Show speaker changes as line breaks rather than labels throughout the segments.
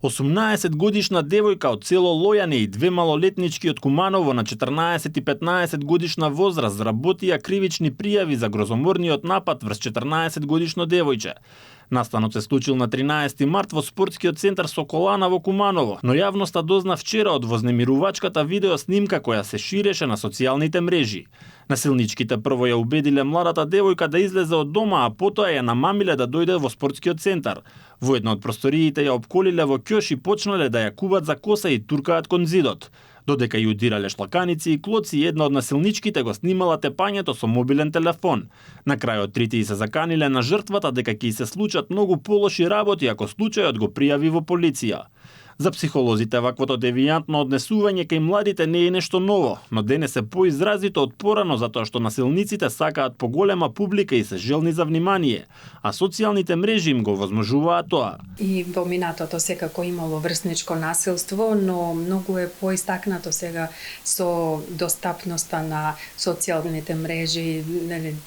18 годишна девојка од село Лојане и две малолетнички од Куманово на 14 и 15 годишна возраст заработија кривични пријави за грозоморниот напад врз 14 годишно девојче. Настанот се случил на 13 март во спортскиот центар Соколана во Куманово, но јавноста дозна вчера од вознемирувачката видеоснимка која се ширеше на социјалните мрежи. Насилничките прво ја убедиле младата девојка да излезе од дома, а потоа ја намамиле да дојде во спортскиот центар. Во една од просториите ја опколиле во ќош и почнале да ја куват за коса и туркаат кон зидот. Додека ја удирале шлаканици и клоци, една од насилничките го снимала тепањето со мобилен телефон. На крајот трите се заканиле на жртвата дека ќе се случат многу полоши работи ако случајот го пријави во полиција. За психолозите ваквото девијантно однесување кај младите не е нешто ново, но денес е поизразито од порано затоа што насилниците сакаат поголема публика и се желни за внимание, а социјалните мрежи им го возможуваат тоа.
И во минатото секако имало врсничко насилство, но многу е поистакнато сега со достапноста на социјалните мрежи.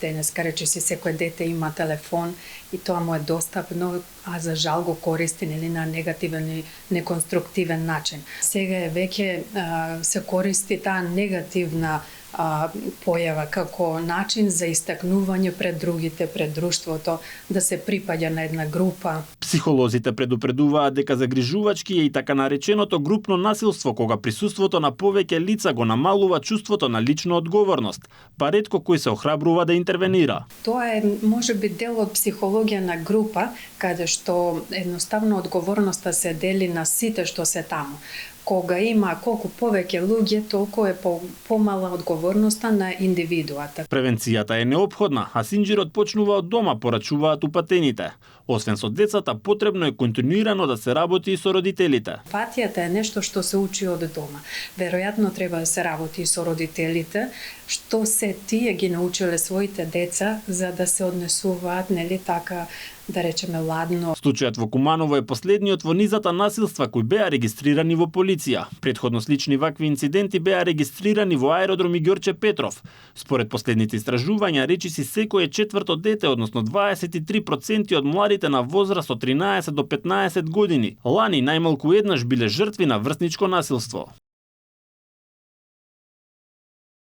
Денеска речиси секој дете има телефон и тоа му е достапно, а за жал го користи на негативен и неконструктивен начин. Сега е веќе се користи таа негативна појава како начин за истакнување пред другите, пред друштвото, да се припаѓа на една група.
Психолозите предупредуваат дека загрижувачки е и така нареченото групно насилство, кога присуството на повеќе лица го намалува чувството на лична одговорност, па ретко кој се охрабрува да интервенира.
Тоа е можеби дел од психологија на група, каде што едноставно одговорноста се дели на сите што се таму. Кога има колку повеќе луѓе, толку е помала одговорноста на индивидуата.
Превенцијата е неопходна, а синџирот почнува од дома, порачуваат упатените. Освен со децата, потребно е континуирано да се работи и со родителите.
Патијата е нешто што се учи од дома. Веројатно треба да се работи и со родителите, што се тие ги научиле своите деца за да се однесуваат, нели така, да речеме ладно.
Случајот во Куманово е последниот во низата насилства кои беа регистрирани во полиција. Предходно слични вакви инциденти беа регистрирани во аеродром Ѓорче Петров. Според последните истражувања, речиси секое четврто дете, односно 23% од младите на возраст од 13 до 15 години, лани најмалку еднаш биле жртви на врсничко насилство.